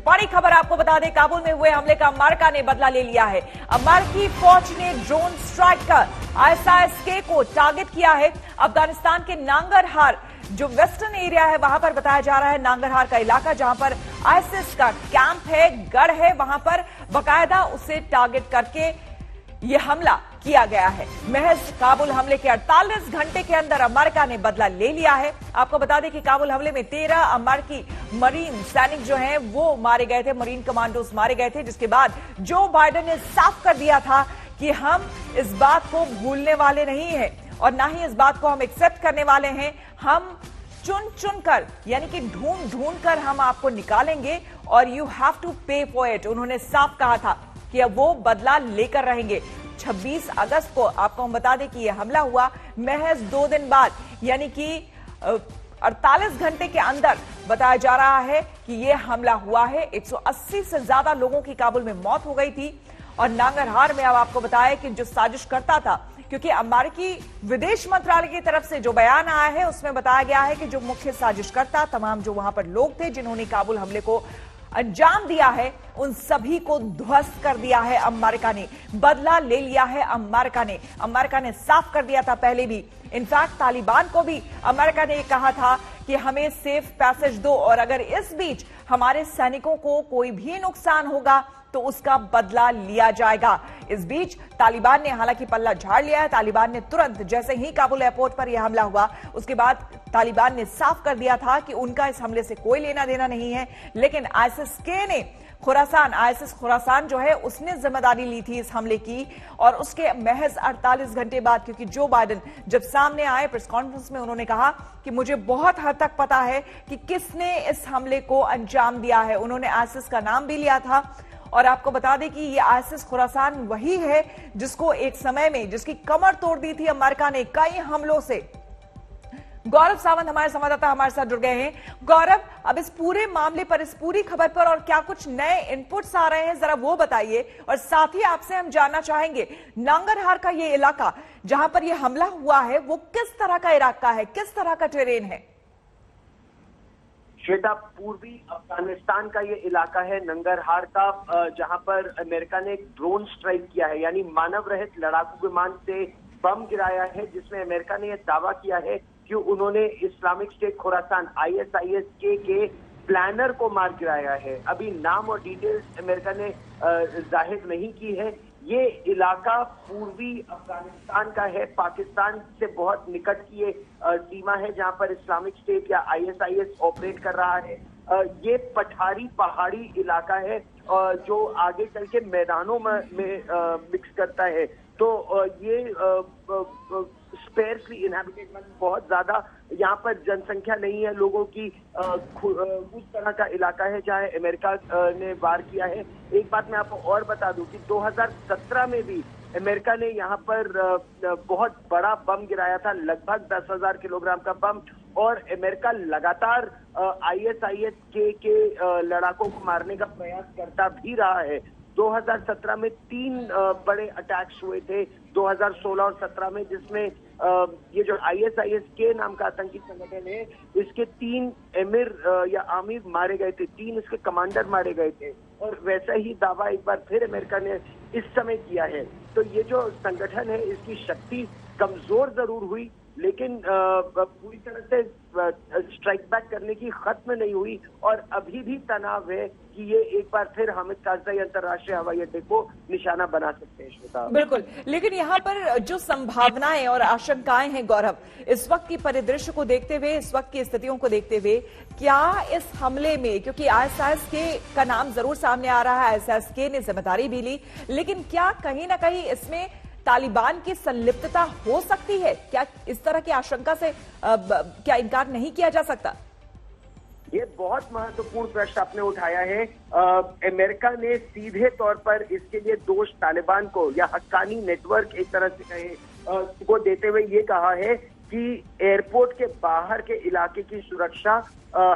बड़ी खबर आपको बता दें, काबुल में हुए हमले का अमेरिका ने बदला ले लिया है। अमेरिकी फौज ने ड्रोन स्ट्राइक कर आईएसआईएस को टारगेट किया है। अफगानिस्तान के नांगरहार जो वेस्टर्न एरिया है वहां पर बताया जा रहा है, नांगरहार का इलाका जहां पर आईएसआईएस का कैंप है, गढ़ है, वहां पर बाकायदा उसे टारगेट करके यह हमला किया गया है। महज काबुल हमले के 48 घंटे के अंदर अमेरिका ने बदला ले लिया है। आपको बता दें कि काबुल हमले में 13 अमेरिकी मरीन सैनिक जो हैं वो मारे गए थे, मरीन कमांडोज मारे गए थे, जिसके बाद जो बाइडेन ने साफ कर दिया था कि हम इस बात को भूलने वाले नहीं हैं और ना ही इस बात को हम एक्सेप्ट करने वाले हैं। हम चुन चुन कर यानी कि ढूंढ ढूंढ कर हम आपको निकालेंगे और यू हैव टू पे फॉर इट। उन्होंने साफ कहा था कि अब वो बदला लेकर रहेंगे। 26 अगस्त को आपको हम बता दें कि यह हमला हुआ महज 2 दिन बाद, यानी कि 48 घंटे के अंदर बताया जा रहा है कि यह हमला हुआ है। 180 से ज्यादा लोगों की काबुल में मौत हो गई थी और नांगरहार में अब आपको बताया कि जो साजिश करता था, क्योंकि अमेरिकी विदेश मंत्रालय की तरफ से जो बयान आया है उसमें बताया गया है कि जो मुख्य साजिशकर्ता तमाम जो वहां पर लोग थे जिन्होंने काबुल हमले को अंजाम दिया है, उन सभी को ध्वस्त कर दिया है अमेरिका ने। बदला ले लिया है अमेरिका ने साफ कर दिया था पहले भी। इनफैक्ट तालिबान को भी अमेरिका ने कहा था कि हमें सेफ पैसेज दो और अगर इस बीच हमारे सैनिकों को कोई भी नुकसान होगा तो उसका बदला लिया जाएगा। इस बीच तालिबान ने हालांकि पल्ला झाड़ लिया है। तालिबान ने तुरंत जैसे ही काबुल एयरपोर्ट पर यह हमला हुआ उसके बाद तालिबान ने साफ कर दिया था कि उनका इस हमले से कोई लेना देना नहीं है। लेकिन आईएसआईएस ने आईएसआईएस खुरासान जो है उसने जिम्मेदारी ली थी इस हमले की और उसके महज 48 घंटे बाद, क्योंकि जो बाइडेन जब सामने आए प्रेस कॉन्फ्रेंस में उन्होंने कहा कि मुझे बहुत हद तक पता है कि किसने इस हमले को अंजाम दिया है। उन्होंने आईएसआईएस का नाम भी लिया था और आपको बता दें कि ये आईएसआईएस खुरासान वही है जिसको एक समय में जिसकी कमर तोड़ दी थी अमेरिका ने कई हमलों से। गौरव सावंत हमारे संवाददाता हमारे साथ जुड़ गए हैं। गौरव, अब इस पूरे मामले पर, इस पूरी खबर पर और क्या कुछ नए इनपुट्स आ रहे हैं जरा वो बताइए। और साथ ही आपसे हम जानना चाहेंगे नांगरहार का ये इलाका जहां पर यह हमला हुआ है वो किस तरह का इलाका है, किस तरह का टेरेन है? श्वेता, पूर्वी अफगानिस्तान का ये इलाका है नंगरहार का, जहां पर अमेरिका ने एक ड्रोन स्ट्राइक किया है, यानी मानव रहित लड़ाकू विमान से बम गिराया है, जिसमें अमेरिका ने यह दावा किया है कि उन्होंने इस्लामिक स्टेट खुरासान आईएसआईएस के प्लानर को मार गिराया है। अभी नाम और डिटेल्स अमेरिका ने जाहिर नहीं की है। ये इलाका पूर्वी अफगानिस्तान का है, पाकिस्तान से बहुत निकट की ये सीमा है जहां पर इस्लामिक स्टेट या आईएसआईएस ऑपरेट कर रहा है। ये पठारी पहाड़ी इलाका है जो आगे चल के मैदानों में मिक्स करता है। तो ये स्पेयरली इनहैबिटेड, बहुत ज्यादा यहाँ पर जनसंख्या नहीं है लोगों की, उस तरह का इलाका है जहाँ अमेरिका ने वार किया है। एक बात मैं आपको और बता दूं कि 2017 में भी अमेरिका ने यहाँ पर बहुत बड़ा बम गिराया था, लगभग 10,000 किलोग्राम का बम, और अमेरिका लगातार आईएसआईएस के लड़ाकों को मारने का प्रयास करता भी रहा है। 2017 में 3 बड़े अटैक्स हुए थे 2016 और 17 में, जिसमें ये जो आईएसआईएस के नाम का आतंकी संगठन है इसके 3 एमिर या आमिर मारे गए थे, 3 इसके कमांडर मारे गए थे। और वैसा ही दावा एक बार फिर अमेरिका ने इस समय किया है। तो ये जो संगठन है इसकी शक्ति कमजोर जरूर हुई, लेकिन पूरी तरह से स्ट्राइक बैक करने की खत्म नहीं हुई और अभी भी तनाव है कि ये एक बार फिर हामिद कारजाई अंतर्राष्ट्रीय हवाई अड्डे को निशाना बना सकते हैं। श्वेता, बिल्कुल, लेकिन यहाँ पर जो संभावनाएं और आशंकाएं हैं गौरव, इस वक्त की परिदृश्य को देखते हुए, इस वक्त की स्थितियों को देखते हुए, क्या इस हमले में, क्योंकि आईएसआईएस का नाम जरूर सामने आ रहा है, आईएसआईएस ने जिम्मेदारी भी ली, लेकिन क्या कहीं ना कहीं इसमें तालिबान की संलिप्तता हो सकती है? क्या इस तरह की आशंका से क्या इनकार नहीं किया जा सकता? ये बहुत महत्वपूर्ण प्रश्न आपने उठाया है। अमेरिका ने सीधे तौर पर इसके लिए दोष तालिबान को या हक्कानी नेटवर्क एक तरह से कहे को देते हुए ये कहा है कि एयरपोर्ट के बाहर के इलाके की सुरक्षा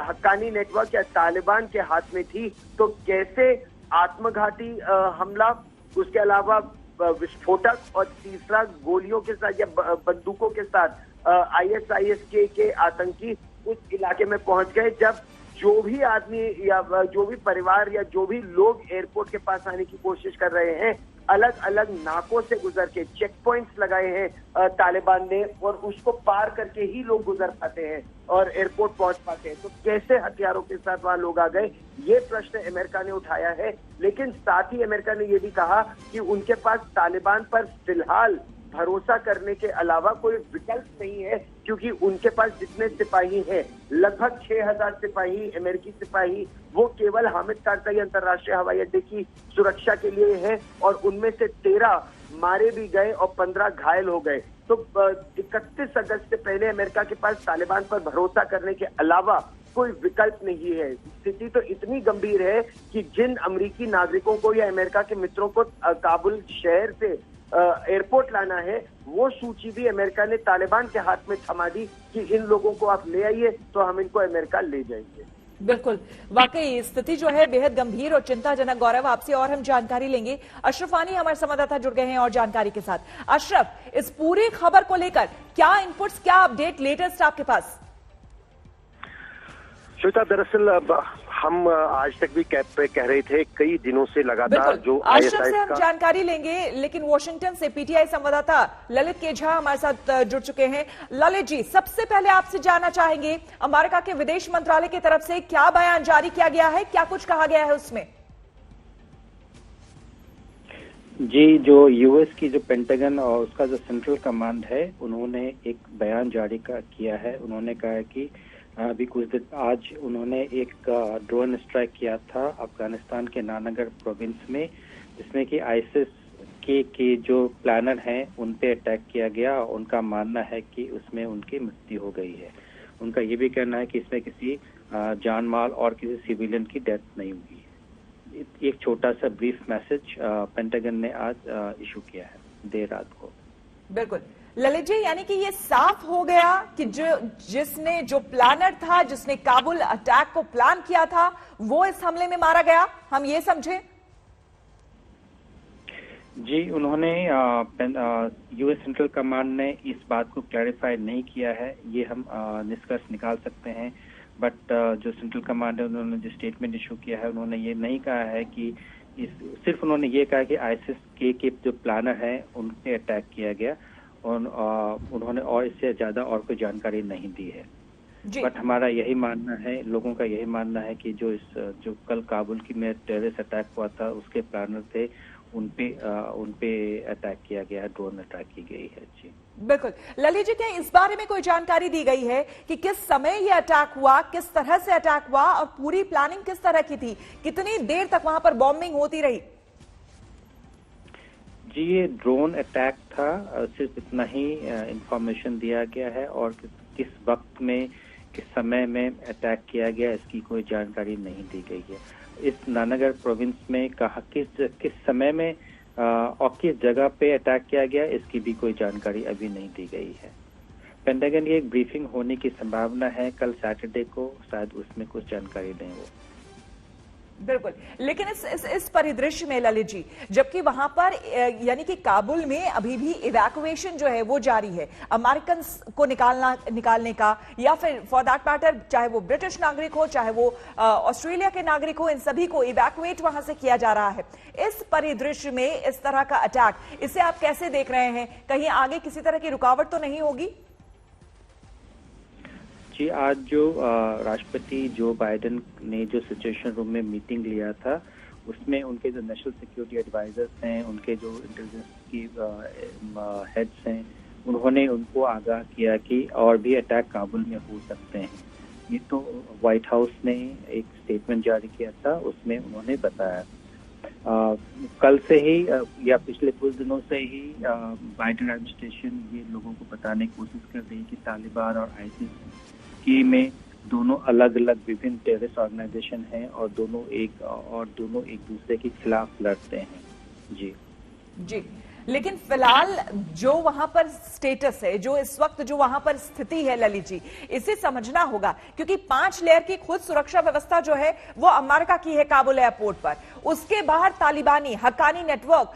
हक्कानी नेटवर्क या तालिबान के हाथ में थी। तो कैसे आत्मघाती हमला, उसके अलावा विस्फोटक और तीसरा गोलियों के साथ या बंदूकों के साथ आईएसआईएस के आतंकी उस इलाके में पहुंच गए जब जो भी आदमी या जो भी परिवार या जो भी लोग एयरपोर्ट के पास आने की कोशिश कर रहे हैं, अलग अलग नाकों से गुजर के चेक पॉइंट्स लगाए हैं तालिबान ने, और उसको पार करके ही लोग गुजर पाते हैं और एयरपोर्ट पहुंच पाते हैं। तो कैसे हथियारों के साथ वहां लोग आ गए, ये प्रश्न अमेरिका ने उठाया है। लेकिन साथ ही अमेरिका ने ये भी कहा कि उनके पास तालिबान पर फिलहाल भरोसा करने के अलावा कोई विकल्प नहीं है, क्योंकि उनके पास जितने सिपाही हैं, लगभग 6000 सिपाही, अमेरिकी सिपाही, वो केवल हामिद कारजाई अंतर्राष्ट्रीय हवाई अड्डे की सुरक्षा के लिए हैं, और उनमें से 13 मारे भी गए और 15 घायल हो गए। तो 31 अगस्त से पहले अमेरिका के पास तालिबान पर भरोसा करने के अलावा कोई विकल्प नहीं है। स्थिति तो इतनी गंभीर है कि जिन अमेरिकी नागरिकों को या अमेरिका के मित्रों को काबुल शहर से एयरपोर्ट लाना है, वो सूची भी अमेरिका ने तालिबान के हाथ में थमा दी कि इन लोगों को आप ले आइए तो हम इनको अमेरिका ले जाएंगे। बिल्कुल, वाकई स्थिति जो है बेहद गंभीर और चिंताजनक। गौरव, आपसे और हम जानकारी लेंगे। अशरफ वानी हमारे संवाददाता जुड़ गए हैं और जानकारी के साथ। अशरफ, इस पूरी खबर को लेकर क्या इनपुट्स, क्या अपडेट लेटेस्ट आपके पास? श्वेता, दरअसल हम आज तक भी कैब पे कह रहे थे, कई दिनों से लगातार जो अशरफ से हम जानकारी लेंगे, लेकिन वॉशिंगटन से पीटीआई संवाददाता ललित केझा हमारे साथ जुड़ चुके हैं। ललित जी, सबसे पहले आपसे जानना चाहेंगे, अमेरिका के विदेश मंत्रालय की तरफ से क्या बयान जारी किया गया है, क्या कुछ कहा गया है उसमें? जी, जो यूएस की जो पेंटागन और उसका जो सेंट्रल कमांड है, उन्होंने एक बयान जारी किया है। उन्होंने कहा है कि अभी कुछ दिन आज उन्होंने एक ड्रोन स्ट्राइक किया था अफगानिस्तान के नानगर प्रोविंस में, जिसमें कि आईसिस के जो प्लानर हैं उन पे अटैक किया गया। उनका मानना है कि उसमें उनकी मृत्यु हो गई है। उनका ये भी कहना है कि इसमें किसी जान माल और किसी सिविलियन की डेथ नहीं हुई है। एक छोटा सा ब्रीफ मैसेज पेंटागन ने आज इशू किया है देर रात को। बिल्कुल ललित जी, यानी कि ये साफ हो गया कि जो प्लानर था, जिसने काबुल अटैक को प्लान किया था, वो इस हमले में मारा गया, हम ये समझे? जी, उन्होंने यूएस सेंट्रल कमांड ने इस बात को क्लैरिफाई नहीं किया है, ये हम निष्कर्ष निकाल सकते हैं। बट जो सेंट्रल कमांड है, उन्होंने जो स्टेटमेंट इशू किया है, उन्होंने ये नहीं कहा है कि सिर्फ उन्होंने ये कहा कि आईसिस के जो प्लानर है उन पे अटैक किया गया, और उन्होंने और इससे ज्यादा और कोई जानकारी नहीं दी है। बट हमारा यही मानना है, लोगों का यही मानना है कि जो कल काबुल की में टेररिस्ट अटैक हुआ था, उसके प्लानर थे, उनपे अटैक किया गया, ड्रोन अटैक की गई है। जी बिल्कुल ललित जी, क्या इस बारे में कोई जानकारी दी गई है कि किस समय ये अटैक हुआ, किस तरह से अटैक हुआ और पूरी प्लानिंग किस तरह की थी, कितनी देर तक वहां पर बॉम्बिंग होती रही? जी, ये ड्रोन अटैक था, सिर्फ इतना ही इंफॉर्मेशन दिया गया है, और किस वक्त में, किस समय में अटैक किया गया, इसकी कोई जानकारी नहीं दी गई है। इस नानागर प्रोविंस में कहा किस समय में और किस जगह पे अटैक किया गया, इसकी भी कोई जानकारी अभी नहीं दी गई है। पेंटागन की एक ब्रीफिंग होने की संभावना है कल सैटरडे को, शायद उसमें कुछ जानकारी दें वो। बिल्कुल, लेकिन इस परिदृश्य में ललित जी, जबकि वहां पर यानी कि काबुल में अभी भी इवैक्यूएशन जो है वो जारी है, अमेरिकन को निकालने का, या फिर फॉर दैट मैटर चाहे वो ब्रिटिश नागरिक हो, चाहे वो ऑस्ट्रेलिया के नागरिक हो, इन सभी को इवैक्यूएट वहां से किया जा रहा है। इस परिदृश्य में इस तरह का अटैक, इसे आप कैसे देख रहे हैं? कहीं आगे किसी तरह की रुकावट तो नहीं होगी? जी, आज जो राष्ट्रपति जो बाइडेन ने जो सिचुएशन रूम में मीटिंग लिया था, उसमें उनके जो नेशनल सिक्योरिटी एडवाइजर्स हैं, उनके जो इंटेलिजेंस की हेड्स हैं, उन्होंने उनको आगाह किया कि और भी अटैक काबुल में हो सकते हैं। ये तो व्हाइट हाउस ने एक स्टेटमेंट जारी किया था, उसमें उन्होंने बताया। कल से ही या पिछले कुछ दिनों से ही बाइडेन एडमिनिस्ट्रेशन ये लोगों को बताने की कोशिश कर रही है कि तालिबान और आईसिस की में दोनों अलग अलग विभिन्न टेररिस्ट ऑर्गेनाइजेशन हैं, और दोनों एक दूसरे के खिलाफ लड़ते हैं। जी लेकिन फिलहाल जो वहां पर स्टेटस है, जो इस वक्त जो वहां पर स्थिति है ललित जी, इसे समझना होगा क्योंकि 5 लेयर की खुद सुरक्षा व्यवस्था जो है वो अमेरिका की है काबुल एयरपोर्ट पर। उसके बाहर तालिबानी हक्कानी नेटवर्क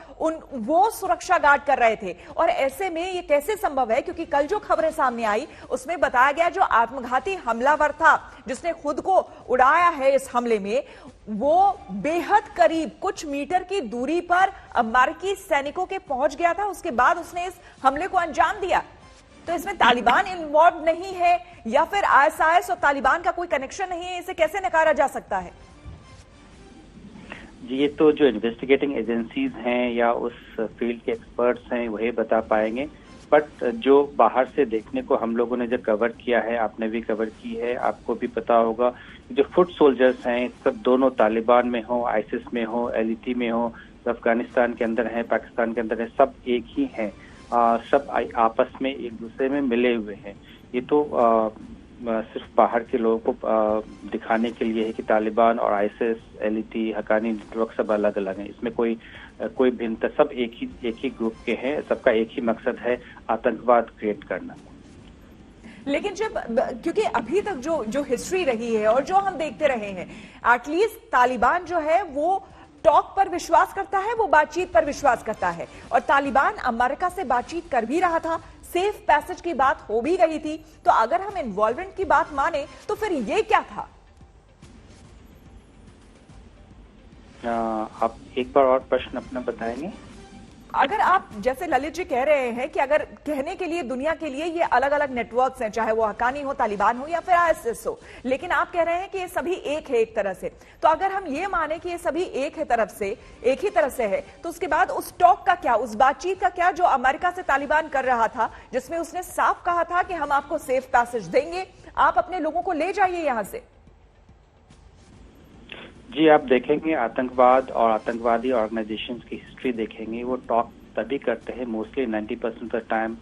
वो सुरक्षा गार्ड कर रहे थे। और ऐसे में ये कैसे संभव है, क्योंकि कल जो खबरें सामने आई उसमें बताया गया जो आत्मघाती हमलावर था जिसने खुद को उड़ाया है इस हमले में, वो बेहद करीब कुछ मीटर की दूरी पर अमेरिकी सैनिकों के पहुंच गया था। उसके बाद उसने इस हमले को अंजाम दिया। तो इसमें तालिबान इन्वॉल्व नहीं है या फिर आईएसआईएस और तालिबान का कोई कनेक्शन नहीं है, इसे कैसे नकारा जा सकता है? जी, ये तो जो इन्वेस्टिगेटिंग एजेंसीज हैं या उस फील्ड के एक्सपर्ट्स हैं वही बता पाएंगे। बट जो बाहर से देखने को हम लोगों ने जो कवर किया है, आपने भी कवर की है, आपको भी पता होगा जो फुट सोल्जर्स हैं सब दोनों तालिबान में हो, आईसिस में हो, एलईटी में हो, अफगानिस्तान के अंदर है, पाकिस्तान के अंदर है, सब एक ही हैं। सब आपस में एक दूसरे में मिले हुए हैं। ये तो सिर्फ बाहर के लोगों को दिखाने के लिए है कि तालिबान और आईएसआईएस, एलईटी, हक्कानी नेटवर्क सब अलग अलग हैं। इसमें कोई भिन्नता, सब एक ही ग्रुप के हैं। सबका एक ही मकसद है आतंकवाद क्रिएट करना। लेकिन जब क्योंकि अभी तक जो हिस्ट्री रही है और जो हम देखते रहे हैं, एटलीस्ट तालिबान जो है वो टॉक पर विश्वास करता है, वो बातचीत पर विश्वास करता है। और तालिबान अमेरिका से बातचीत कर भी रहा था, सेफ पैसेज की बात हो भी गई थी। तो अगर हम इन्वॉल्वमेंट की बात माने तो फिर ये क्या था? आप एक बार और प्रश्न अपना बताएंगे? अगर आप जैसे ललित जी कह रहे हैं कि अगर कहने के लिए दुनिया के लिए ये अलग अलग नेटवर्क्स हैं, चाहे वो हक्कानी हो, तालिबान हो या फिर आईएसआईएस हो, लेकिन आप कह रहे हैं कि ये सभी एक है एक तरह से। तो अगर हम ये माने कि ये सभी एक ही तरफ से है, तो उसके बाद उस टॉक का क्या, उस बातचीत का क्या जो अमेरिका से तालिबान कर रहा था, जिसमें उसने साफ कहा था कि हम आपको सेफ पैसेज देंगे, आप अपने लोगों को ले जाइए यहां से? जी, आप देखेंगे आतंकवाद और आतंकवादी ऑर्गेनाइजेशंस की हिस्ट्री देखेंगे, वो टॉक तभी करते हैं मोस्टली 90% ऑफ द टाइम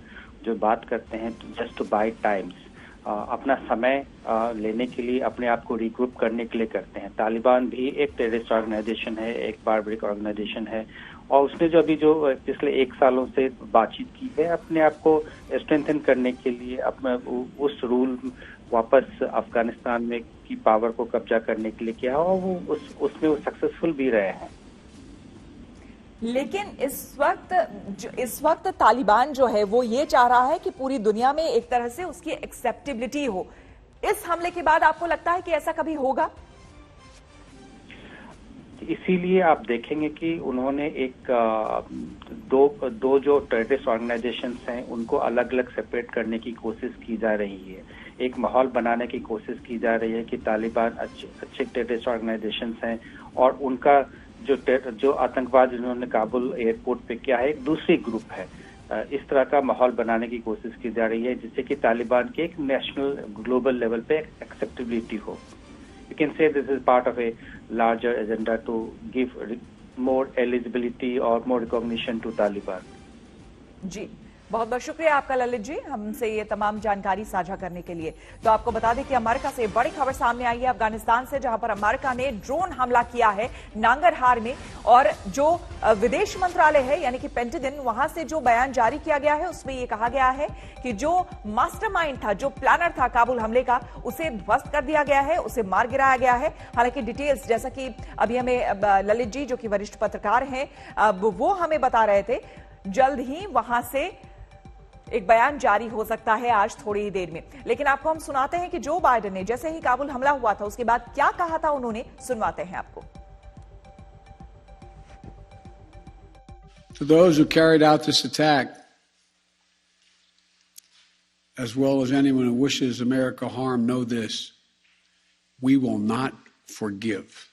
जो बात करते हैं जस्ट टू बाय टाइम्स, अपना समय लेने के लिए, अपने आप को रिग्रुप करने के लिए करते हैं। तालिबान भी एक टेररिस्ट ऑर्गेनाइजेशन है, एक बारबरिक ऑर्गेनाइजेशन है, और उसने जो अभी जो पिछले 1 सालों से बातचीत की है अपने आप को स्ट्रेंथन करने के लिए, अपना उस रूल वापस अफगानिस्तान में की पावर को कब्जा करने के लिए किया, और वो उसमें वो सक्सेसफुल भी रहे हैं। लेकिन इस वक्त तालिबान जो है वो ये चाह रहा है कि पूरी दुनिया में एक तरह से उसकी एक्सेप्टेबिलिटी हो। इस हमले के बाद आपको लगता है कि ऐसा कभी होगा? इसीलिए आप देखेंगे कि उन्होंने दो जो टेररिस्ट ऑर्गेनाइजेशंस हैं उनको अलग अलग सेपरेट करने की कोशिश की जा रही है। एक माहौल बनाने की कोशिश की जा रही है कि तालिबान अच्छे टेररिस्ट ऑर्गेनाइजेशंस हैं और उनका जो आतंकवाद जिन्होंने काबुल एयरपोर्ट पे किया है एक दूसरी ग्रुप है। इस तरह का माहौल बनाने की कोशिश की जा रही है जिससे कि तालिबान की एक नेशनल ग्लोबल लेवल पे एक्सेप्टेबिलिटी हो। You can say this is part of a larger agenda to give more eligibility or more recognition to Taliban. जी, बहुत बहुत शुक्रिया आपका ललित जी, हमसे ये तमाम जानकारी साझा करने के लिए। तो आपको बता दें कि अमेरिका से बड़ी खबर सामने आई है अफगानिस्तान से, जहां पर अमेरिका ने ड्रोन हमला किया है नांगरहार में। और जो विदेश मंत्रालय है यानी कि पेंटागन, वहां से जो बयान जारी किया गया है उसमें यह कहा गया है कि जो मास्टरमाइंड था, जो प्लानर था काबुल हमले का, उसे ध्वस्त कर दिया गया है, उसे मार गिराया गया है। हालांकि डिटेल्स जैसा कि अभी हमें ललित जी जो कि वरिष्ठ पत्रकार हैं वो हमें बता रहे थे, जल्द ही वहां से एक बयान जारी हो सकता है आज थोड़ी ही देर में। लेकिन आपको हम सुनाते हैं कि जो बाइडेन ने जैसे ही काबुल हमला हुआ था उसके बाद क्या कहा था उन्होंने, सुनवाते हैं आपको। To those who carried out this attack, as well as anyone who wishes America harm, know this: we will not forgive.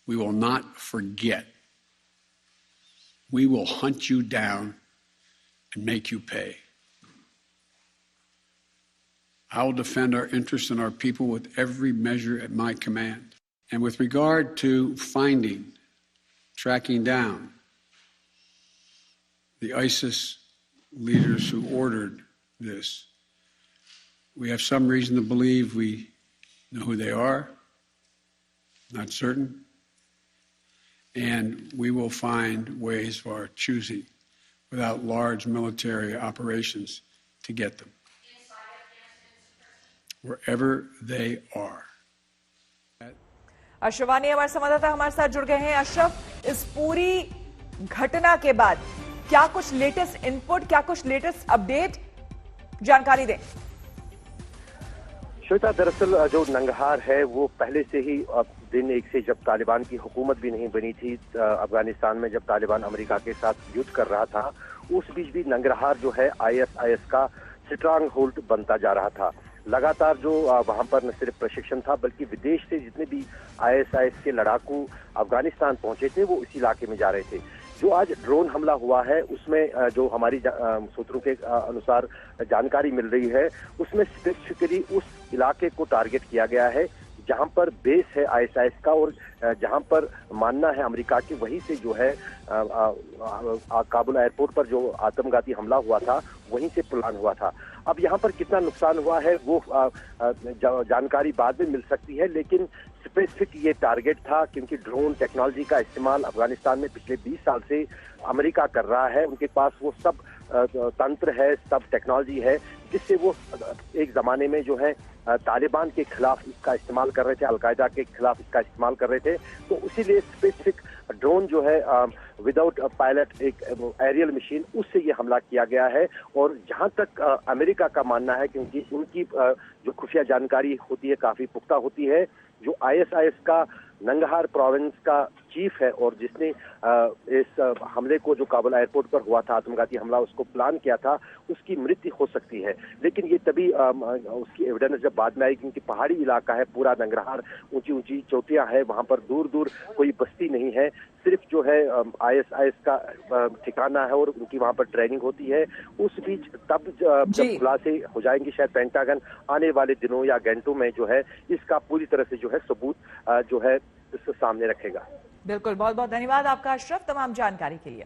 We will not forget. We will hunt you down and make you pay. I will defend our interests and our people with every measure at my command. And with regard to tracking down the ISIS leaders who ordered this, we have some reason to believe we know who they are, not certain. and we will find ways for our choosing without large military operations to get them wherever they are. Ashraf वानी हमारे संवाददाता हमारे साथ जुड़ गए हैं। अशरफ, इस पूरी घटना के बाद क्या कुछ लेटेस्ट इनपुट, क्या कुछ लेटेस्ट अपडेट, जानकारी दें। श्वेता, दरअसल जो नंगहार है वो पहले से ही दिन एक से जब तालिबान की हुकूमत भी नहीं बनी थी अफगानिस्तान में, जब तालिबान अमेरिका के साथ युद्ध कर रहा था, उस बीच भी नंगरहार जो है ISIS का स्ट्रांग होल्ड बनता जा रहा था। लगातार जो वहां पर न सिर्फ प्रशिक्षण था बल्कि विदेश से जितने भी ISIS के लड़ाकू अफगानिस्तान पहुंचे थे वो इस इलाके में जा रहे थे। जो आज ड्रोन हमला हुआ है उसमें जो हमारी सूत्रों के अनुसार जानकारी मिल रही है उसमें स्पेसिफिकली उस इलाके को टारगेट किया गया है जहां पर बेस है ISIS का, और जहां पर मानना है अमेरिका की वहीं से जो है काबुल एयरपोर्ट पर जो आत्मघाती हमला हुआ था वहीं से प्लान हुआ था। अब यहां पर कितना नुकसान हुआ है वो जानकारी बाद में मिल सकती है, लेकिन स्पेसिफिक ये टारगेट था क्योंकि ड्रोन टेक्नोलॉजी का इस्तेमाल अफगानिस्तान में पिछले 20 साल से अमेरिका कर रहा है। उनके पास वो सब तंत्र है, सब टेक्नोलॉजी है जिससे वो एक जमाने में जो है तालिबान के खिलाफ इसका इस्तेमाल कर रहे थे, अलकायदा के खिलाफ इसका इस्तेमाल कर रहे थे। तो इसीलिए स्पेसिफिक ड्रोन जो है विदाउट पायलट एक एरियल मशीन, उससे ये हमला किया गया है। और जहां तक अमेरिका का मानना है, क्योंकि उनकी जो खुफिया जानकारी होती है काफी पुख्ता होती है, जो ISIS का नंगहार प्रोविंस का चीफ है और जिसने इस हमले को जो काबुल एयरपोर्ट पर हुआ था आत्मघाती हमला उसको प्लान किया था, उसकी मृत्यु हो सकती है। लेकिन ये तभी उसकी एविडेंस जब बाद में आई, क्योंकि पहाड़ी इलाका है पूरा नंगरहार, ऊंची ऊंची चोटियां हैं, वहां पर दूर दूर कोई बस्ती नहीं है, सिर्फ जो है ISIS का ठिकाना है और उनकी वहां पर ट्रेनिंग होती है। उस बीच तब जब खुलासे हो जाएंगे शायद पेंटागन आने वाले दिनों या घंटों में जो है इसका पूरी तरह से जो है सबूत जो है इसको सामने रखेगा। बिल्कुल, बहुत बहुत धन्यवाद आपका अशरफ तमाम जानकारी के लिए।